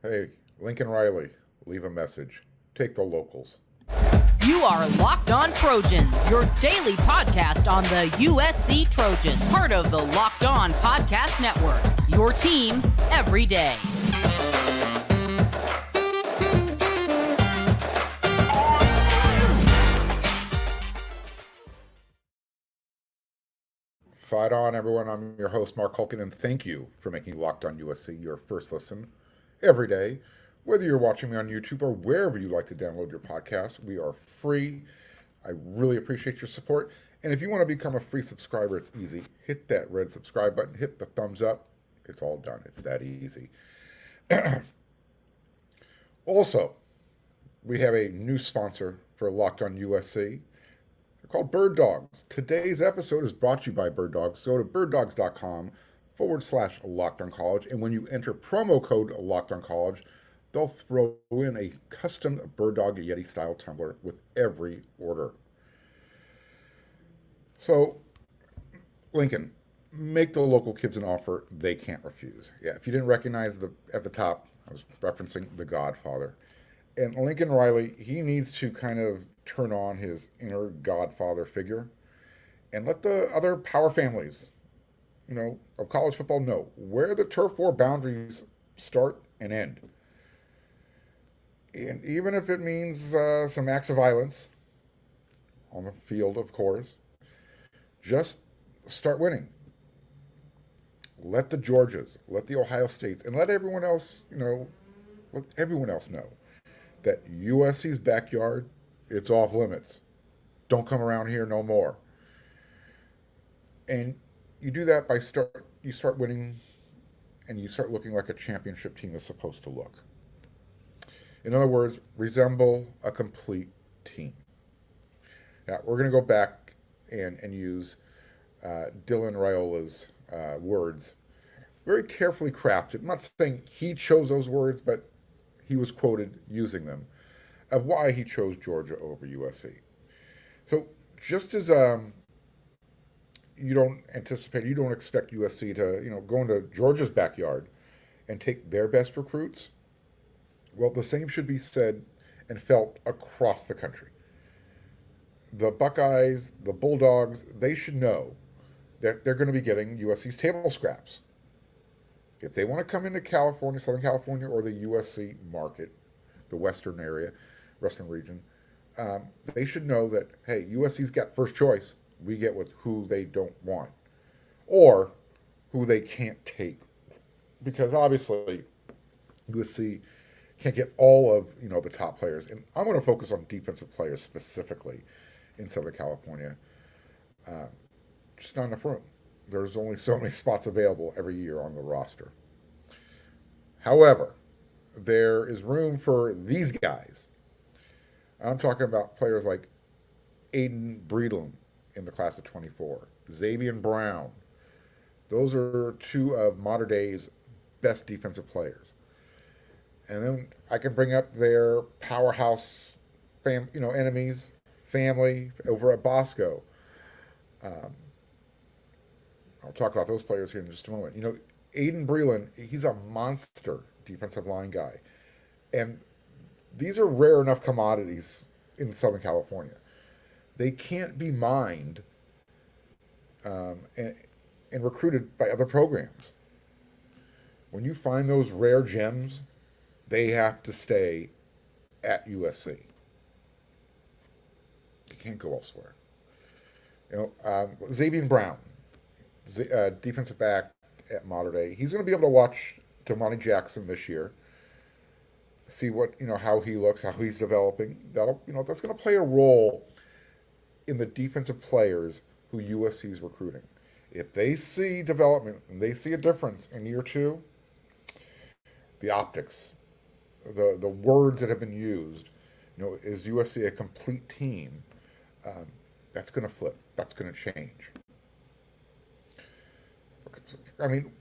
Hey, Lincoln Riley, leave a message. Take the locals. You are Locked On Trojans, your daily podcast on the USC Trojans, part of the Locked On Podcast Network, your team every day. Fight on, everyone. I'm your host, Mark Hulkin, and thank you for making Locked On USC your first listen every day. Whether you're watching me on YouTube or wherever you like to download your podcast, we are free. I really appreciate your support. And if you want to become a free subscriber, it's easy. Hit that red subscribe button, hit the thumbs up. It's all done. It's that easy. Also, we have a new sponsor for Locked On USC. They're called Bird Dogs. Today's episode is brought to you by Bird Dogs. Go to birddogs.com/LockedOnCollege. And when you enter promo code LockedOnCollege, they'll throw in a custom Bird Dog Yeti style tumbler with every order. So, Lincoln, make the local kids an offer they can't refuse. Yeah, if you didn't recognize at the top, I was referencing The Godfather. And Lincoln Riley, he needs to kind of turn on his inner Godfather figure and let the other power families, of college football know where the turf war boundaries start and end. And even if it means some acts of violence on the field, of course, just start winning. Let the Georgias, let the Ohio States, and let everyone else, know that USC's backyard, it's off limits. Don't come around here no more. And you do that by you start winning, and you start looking like a championship team is supposed to look. In other words, resemble a complete team. Now, we're going to go back and use Dylan Raiola's words, very carefully crafted. I'm not saying he chose those words, but he was quoted using them, of why he chose Georgia over USC. So just as you don't expect USC to, go into Georgia's backyard and take their best recruits, well, the same should be said and felt across the country. The Buckeyes, the Bulldogs, they should know that they're going to be getting USC's table scraps. If they want to come into California, Southern California, or the USC market, the western region, they should know that, hey, USC's got first choice. We get with who they don't want or who they can't take. Because obviously, USC can't get all of the top players, and I'm going to focus on defensive players specifically in Southern California. Just not enough room. There's only so many spots available every year on the roster. However, there is room for these guys. I'm talking about players like Aiden Breedlin in the class of 24, Xavier Brown. Those are two of modern day's best defensive players. And then I can bring up their powerhouse, enemies, family over at Bosco. I'll talk about those players here in just a moment. Aiden Breedlin, he's a monster defensive line guy. And these are rare enough commodities in Southern California. They can't be mined and recruited by other programs. When you find those rare gems, they have to stay at USC. You can't go elsewhere. Xavier Brown, defensive back at Mater Dei. He's going to be able to watch Damani Jackson this year, see what how he looks, how he's developing. That's going to play a role in the defensive players who USC is recruiting. If they see development and they see a difference in year two, the optics, the words that have been used, is USC a complete team? That's going to flip. That's going to change. I mean,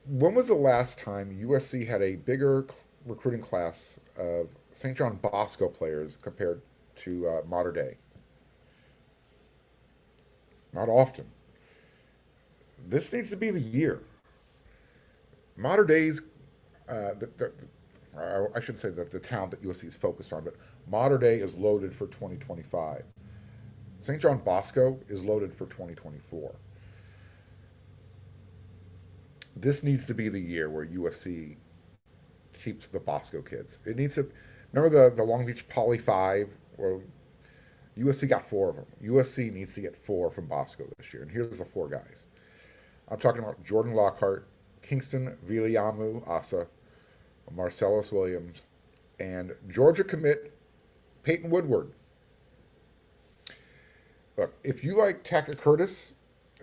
when was the last time USC had a bigger recruiting class of St. John Bosco players compared to Mater Dei? Not often. This needs to be the year. Mater Dei's, I shouldn't say that the talent that USC is focused on, but Mater Dei is loaded for 2025. St. John Bosco is loaded for 2024. This needs to be the year where USC keeps the Bosco kids. It needs to. Remember the Long Beach Poly 5, where USC got 4 of them. USC needs to get 4 from Bosco this year. And here's the 4 guys. I'm talking about Jordan Lockhart, Kingston Viliamu Asa, Marcellus Williams, and Georgia commit Peyton Woodward. Look, if you like Taka Curtis,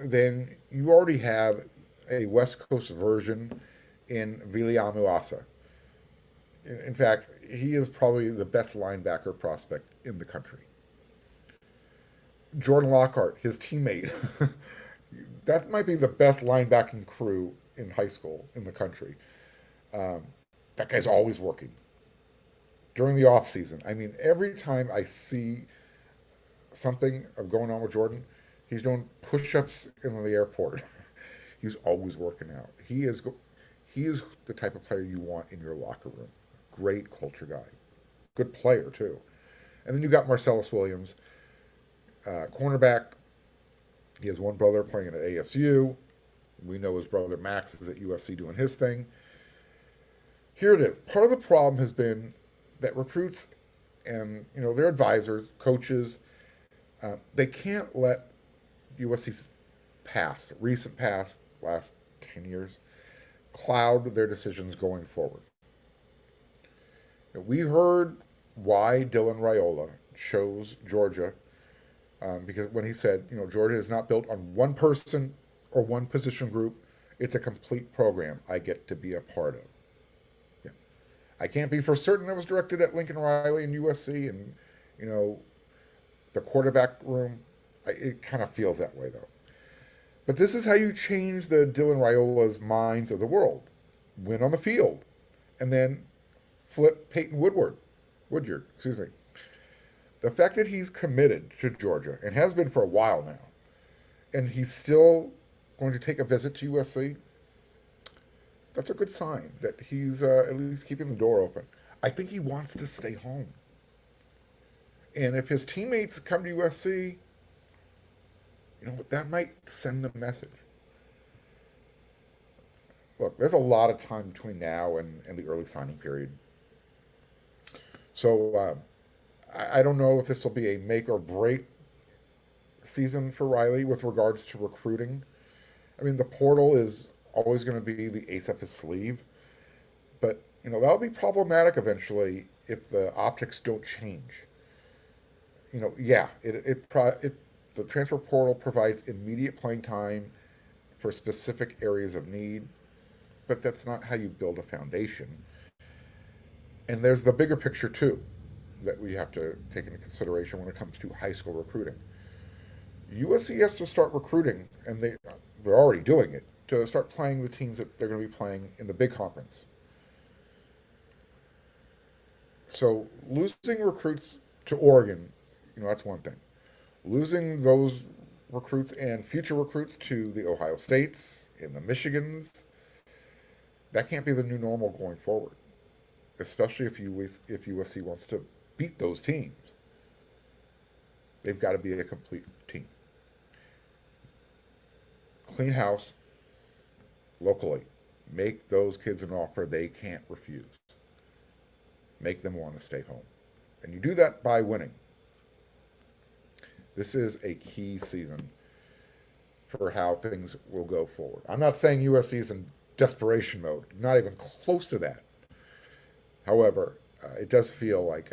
then you already have a West Coast version in Viliamu Asa. In fact, he is probably the best linebacker prospect in the country. Jordan Lockhart, his teammate, that might be the best linebacking crew in high school in the country. That guy's always working. During the off season, I mean, every time I see something going on with Jordan, he's doing push-ups in the airport. He's always working out. He is the type of player you want in your locker room. Great culture guy. Good player, too. And then you got Marcellus Williams, cornerback. He has one brother playing at ASU. We know his brother Max is at USC doing his thing. Here it is. Part of the problem has been that recruits and their advisors, coaches, they can't let USC's recent past, last 10 years, cloud their decisions going forward. We heard why Dylan Raiola chose Georgia, because when he said, Georgia is not built on one person or one position group, it's a complete program I get to be a part of. Yeah. I can't be for certain that was directed at Lincoln Riley and USC and, the quarterback room. It kind of feels that way, though. But this is how you change the Dylan Raiola's minds of the world. Win on the field. And then flip Peyton Woodyard. The fact that he's committed to Georgia, and has been for a while now, and he's still going to take a visit to USC, that's a good sign that he's at least keeping the door open. I think he wants to stay home. And if his teammates come to USC, that might send the message. Look, there's a lot of time between now and the early signing period. So I don't know if this will be a make or break season for Riley with regards to recruiting. I mean, the portal is always going to be the ace up his sleeve. But, that'll be problematic eventually if the optics don't change. The transfer portal provides immediate playing time for specific areas of need, but that's not how you build a foundation. And there's the bigger picture, too, that we have to take into consideration when it comes to high school recruiting. USC has to start recruiting, and they're already doing it, to start playing the teams that they're going to be playing in the big conference. So losing recruits to Oregon, that's one thing. Losing those recruits and future recruits to the Ohio States and the Michigans, that can't be the new normal going forward, especially if USC wants to beat those teams. They've got to be a complete team. Clean house locally. Make those kids an offer they can't refuse. Make them want to stay home. And you do that by winning. This is a key season for how things will go forward. I'm not saying USC is in desperation mode, not even close to that. However, it does feel like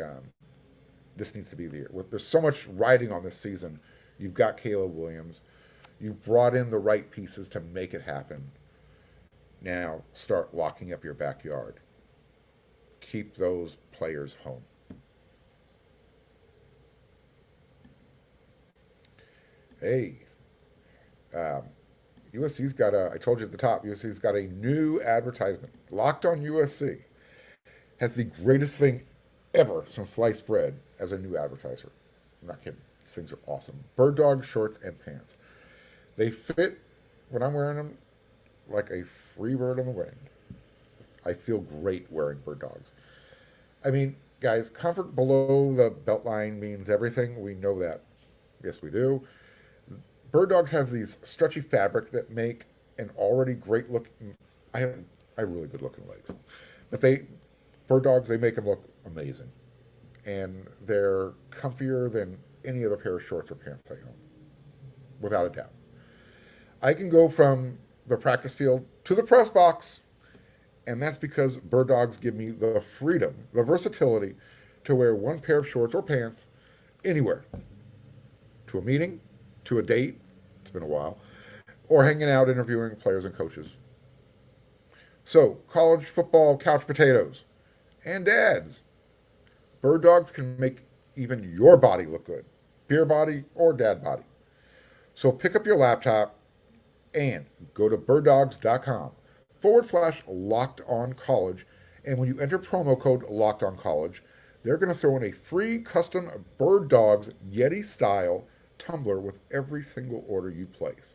this needs to be the year. There's so much riding on this season. You've got Caleb Williams. You brought in the right pieces to make it happen. Now start locking up your backyard. Keep those players home. Hey, USC's got I told you at the top, USC's got a new advertisement. Locked on USC has the greatest thing ever since sliced bread as a new advertiser. I'm not kidding. These things are awesome. Bird dog shorts and pants. They fit, when I'm wearing them, like a free bird on the wind. I feel great wearing bird dogs. I mean, guys, comfort below the belt line means everything. We know that. Yes, we do. Bird dogs has these stretchy fabric that make an already great look. I have really good looking legs, but bird dogs, they make them look amazing, and they're comfier than any other pair of shorts or pants I own, without a doubt. I can go from the practice field to the press box, and that's because bird dogs give me the freedom, the versatility to wear one pair of shorts or pants anywhere, to a meeting, to a date, it's been a while, or hanging out interviewing players and coaches. So, college football couch potatoes and dads, bird dogs can make even your body look good, beer body or dad body. So pick up your laptop and go to birddogs.com/locked on college. And when you enter promo code locked on college, they're going to throw in a free custom Bird Dogs Yeti style tumbler with every single order you place.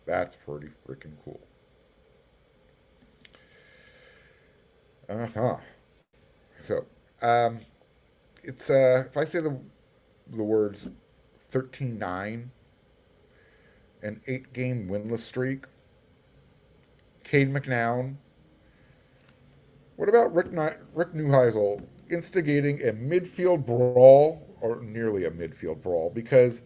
That's pretty freaking cool. So, it's if I say the words 13-9, an 8-game winless streak, Cade McNown. What about Rick Neuheisel instigating a midfield brawl, or nearly a midfield brawl, because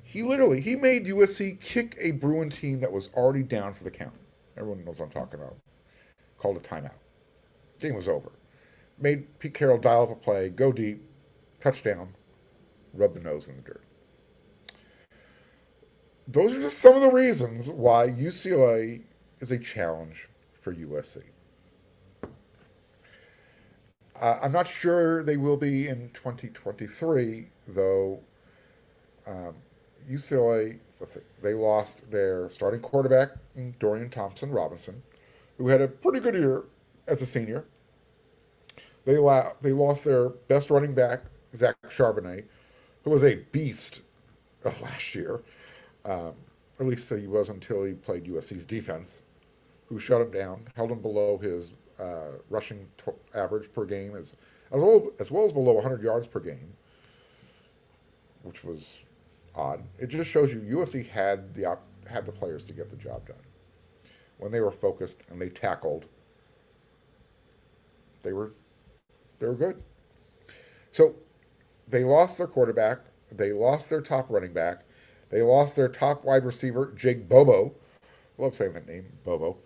he made USC kick a Bruin team that was already down for the count. Everyone knows what I'm talking about. Called a timeout. Game was over. Made Pete Carroll dial up a play, go deep, touchdown, rub the nose in the dirt. Those are just some of the reasons why UCLA is a challenge for USC. I'm not sure they will be in 2023, though. UCLA, they lost their starting quarterback, Dorian Thompson-Robinson, who had a pretty good year as a senior. They lost their best running back, Zach Charbonnet, who was a beast of last year. At least he was until he played USC's defense, who shut him down, held him below his rushing average per game, as well as below 100 yards per game, which was odd. It just shows you USC had the players to get the job done. When they were focused and they tackled, they were good. So they lost their quarterback, they lost their top running back, they lost their top wide receiver, Jake Bobo. I love saying that name, Bobo.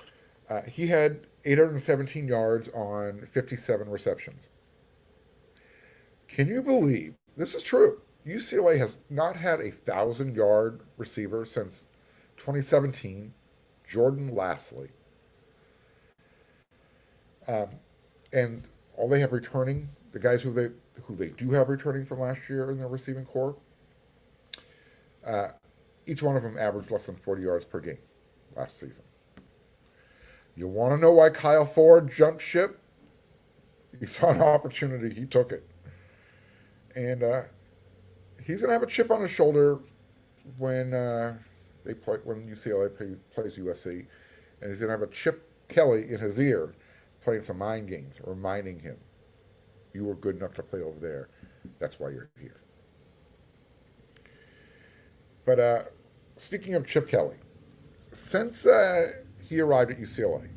He had 817 yards on 57 receptions. Can you believe, this is true, UCLA has not had a 1,000-yard receiver since 2017, Jordan Lastly. And all they have returning, the guys who they do have returning from last year in their receiving corps, each one of them averaged less than 40 yards per game last season. You want to know why Kyle Ford jumped ship? He saw an opportunity, he took it. And he's going to have a chip on his shoulder when UCLA plays USC, and he's going to have a Chip Kelly in his ear playing some mind games, reminding him, you were good enough to play over there. That's why you're here. But speaking of Chip Kelly, since he arrived at UCLA,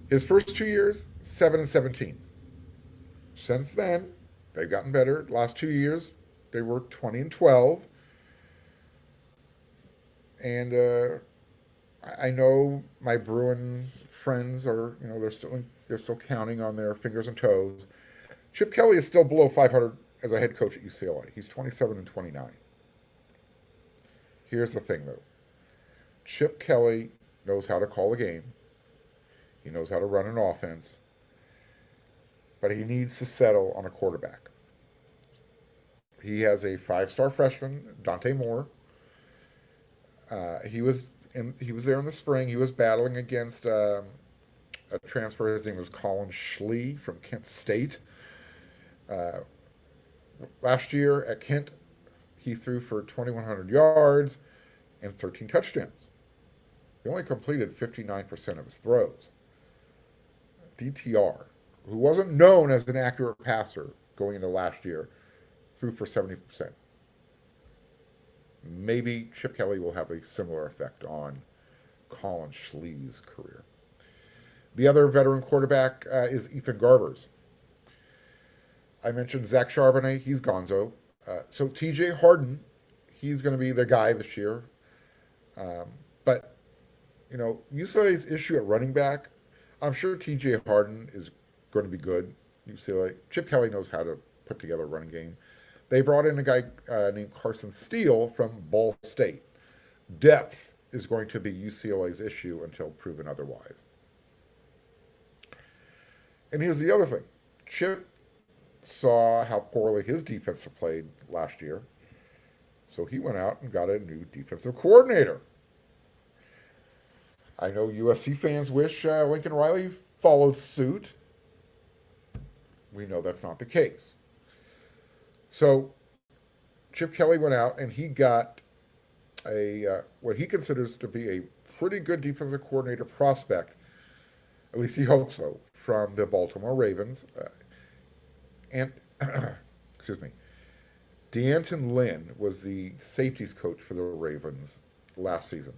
his first 2 years, 7-17. Since then, they've gotten better. Last 2 years, they were 20-12. And I know my Bruin friends are, they're still counting on their fingers and toes. Chip Kelly is still below 500 as a head coach at UCLA. He's 27-29. Here's the thing, though. Chip Kelly knows how to call a game. He knows how to run an offense. But he needs to settle on a quarterback. He has a 5-star freshman, Dante Moore. He was there in the spring. He was battling against a transfer. His name was Colin Schlee from Kent State. Last year at Kent, he threw for 2,100 yards and 13 touchdowns. He only completed 59% of his throws. DTR, who wasn't known as an accurate passer going into last year, threw for 70%. Maybe Chip Kelly will have a similar effect on Colin Schlee's career. The other veteran quarterback is Ethan Garbers. I mentioned Zach Charbonnet, he's gonzo. So TJ Harden, he's going to be the guy this year. But, UCLA's issue at running back, I'm sure TJ Harden is going to be good. UCLA, Chip Kelly knows how to put together a running game. They brought in a guy named Carson Steele from Ball State. Depth is going to be UCLA's issue until proven otherwise. And here's the other thing. Chip saw how poorly his defense played last year, so he went out and got a new defensive coordinator. I know USC fans wish Lincoln Riley followed suit. We know that's not the case. So Chip Kelly went out and he got what he considers to be a pretty good defensive coordinator prospect, at least he hopes so, from the Baltimore Ravens. And excuse me, D'Anton Lynn was the safeties coach for the Ravens last season.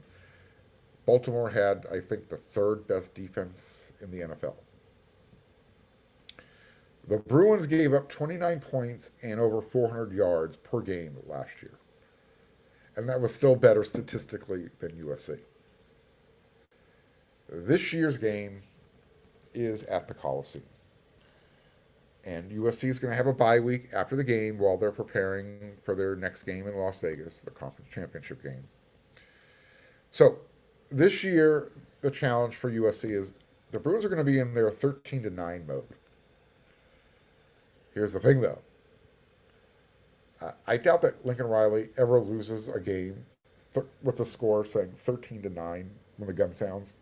Baltimore had, I think, the third best defense in the NFL. The Bruins gave up 29 points and over 400 yards per game last year. And that was still better statistically than USC. This year's game is at the Coliseum. And USC is going to have a bye week after the game while they're preparing for their next game in Las Vegas, the conference championship game. So this year, the challenge for USC is the Bruins are going to be in their 13-9 mode. Here's the thing, though. I doubt that Lincoln Riley ever loses a game with the score saying 13-9 when the gun sounds.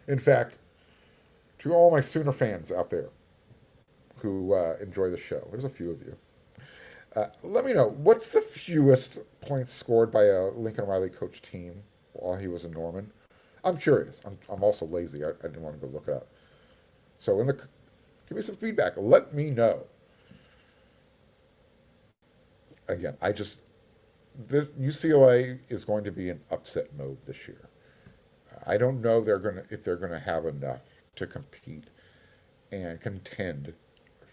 In fact, to all my Sooner fans out there who enjoy the show, there's a few of you, let me know, what's the fewest points scored by a Lincoln Riley coach team while he was in Norman? I'm curious. I'm also lazy. I didn't want to go look it up. So give me some feedback. Let me know. Again, this UCLA is going to be in upset mode this year. I don't know if they're gonna have enough to compete and contend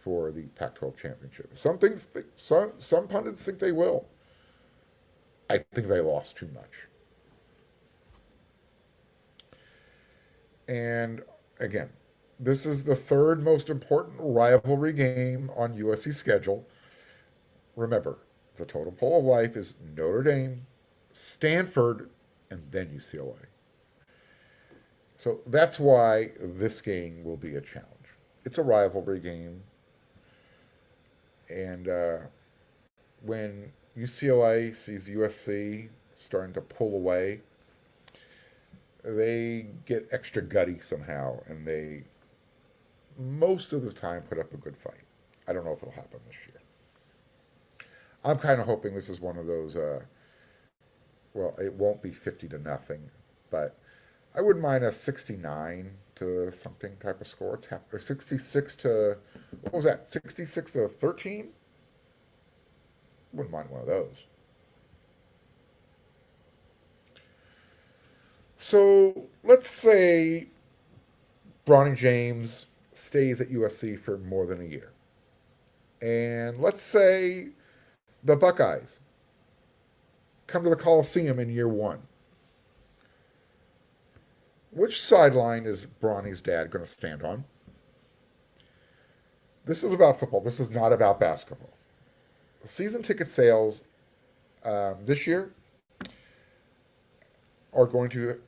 for the Pac-12 championship. Some pundits think they will. I think they lost too much. And again, this is the third most important rivalry game on USC's schedule. Remember, the totem pole of life is Notre Dame, Stanford, and then UCLA. So that's why this game will be a challenge. It's a rivalry game. And when UCLA sees USC starting to pull away, they get extra gutty somehow, and they most of the time put up a good fight. I don't know if it'll happen this year. I'm kind of hoping this is one of those, well, it won't be 50-0, but I wouldn't mind a 69 to something type of score. Or 66 to, what was that, 66 to 13? Wouldn't mind one of those. So let's say Bronny James stays at USC for more than a year. And let's say the Buckeyes come to the Coliseum in year one. Which sideline is Bronny's dad going to stand on? This is about football. This is not about basketball. Season ticket sales this year are going to,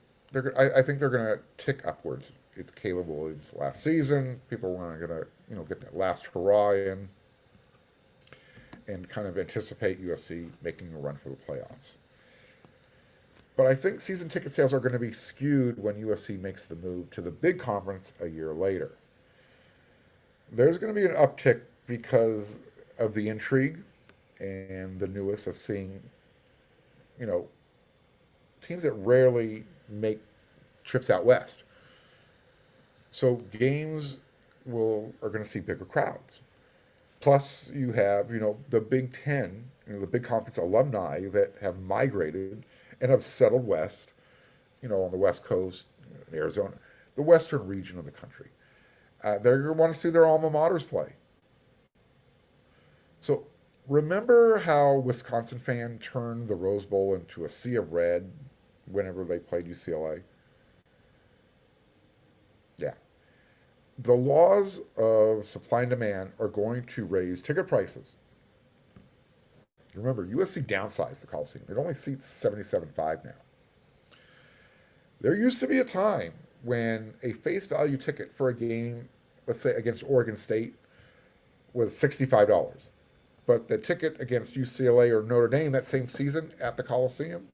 I think they're going to tick upwards. It's Caleb Williams' last season. People are going to, get that last hurrah in and kind of anticipate USC making a run for the playoffs. But I think season ticket sales are going to be skewed when USC makes the move to the big conference a year later. There's going to be an uptick because of the intrigue and the newness of seeing, teams that rarely make trips out west. So games are going to see bigger crowds. Plus, you have, the Big Ten, the big conference alumni that have migrated and have settled west, on the West Coast, Arizona, the western region of the country. They're going to want to see their alma maters play. So remember how Wisconsin fan turned the Rose Bowl into a sea of red whenever they played UCLA? Yeah. The laws of supply and demand are going to raise ticket prices. Remember, USC downsized the Coliseum. It only seats 77.5 now. There used to be a time when a face value ticket for a game, let's say against Oregon State, was $65. But the ticket against UCLA or Notre Dame that same season at the Coliseum,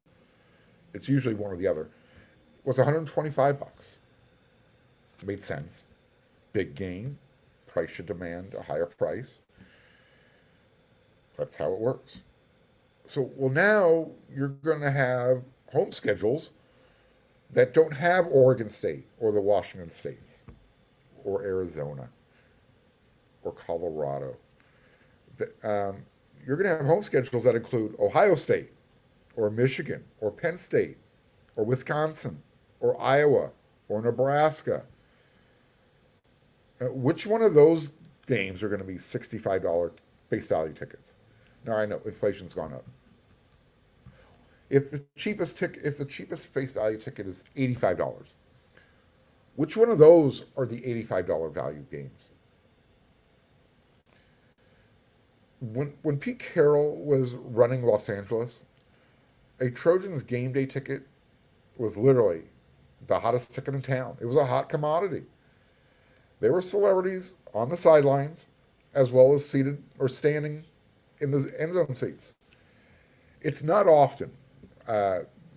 it's usually one or the other, was $125. It made sense. Big game. Price should demand a higher price. That's how it works. So, well, now you're going to have home schedules that don't have Oregon State or the Washington States or Arizona or Colorado. You're going to have home schedules that include Ohio State or Michigan or Penn State or Wisconsin or Iowa or Nebraska. Which one of those games are going to be $65 face value tickets? Now I know inflation's gone up. If the cheapest face value ticket is $85, which one of those are the $85 value games? When Pete Carroll was running Los Angeles, a Trojans game day ticket was literally the hottest ticket in town. It was a hot commodity. There were celebrities on the sidelines as well as seated or standing in the end zone seats. It's not often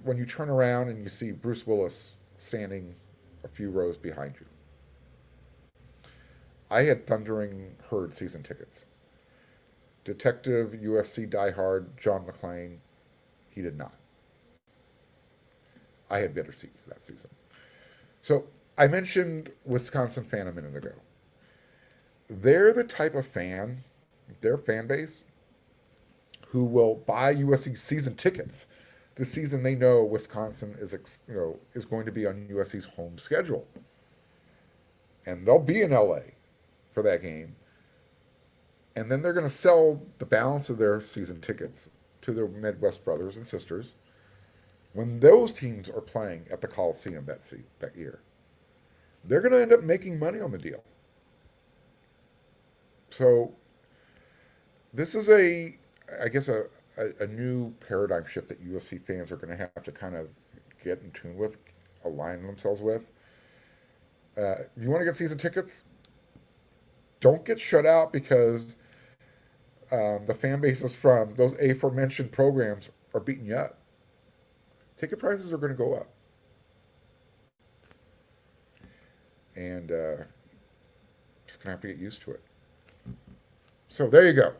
when you turn around and you see Bruce Willis standing a few rows behind you. I had Thundering Herd season tickets. Detective USC diehard John McClane, he did not. I had better seats that season. So I mentioned Wisconsin fan a minute ago. They're the type of fan, their fan base, who will buy USC season tickets the season they know Wisconsin is going to be on USC's home schedule, and they'll be in LA for that game, and then they're going to sell the balance of their season tickets to their Midwest brothers and sisters when those teams are playing at the Coliseum that year. They're going to end up making money on the deal. So this is a new paradigm shift that USC fans are going to have to kind of get in tune with, align themselves with. You want to get season tickets? Don't get shut out because the fan bases from those aforementioned programs are beating you up. Ticket prices are going to go up. And just going to have to get used to it. So there you go.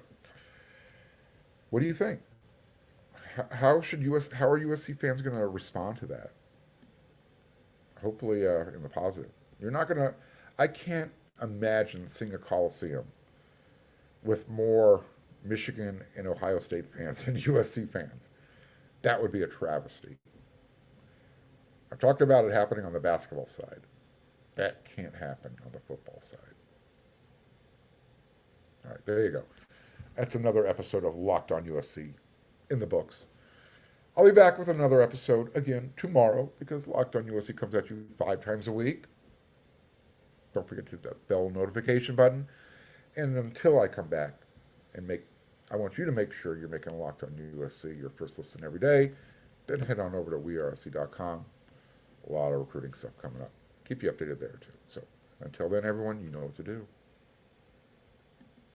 What do you think? How are USC fans going to respond to that? Hopefully in the positive. I can't imagine seeing a Coliseum with more Michigan and Ohio State fans than USC fans. That would be a travesty. I've talked about it happening on the basketball side. That can't happen on the football side. All right, there you go. That's another episode of Locked On USC in the books. I'll be back with another episode again tomorrow because Locked On USC comes at you 5 times a week. Don't forget to hit that bell notification button. And until I come back I want you to make sure you're making Locked On USC your first listen every day. Then head on over to weareusc.com. A lot of recruiting stuff coming up. Keep you updated there too. So until then, everyone, you know what to do.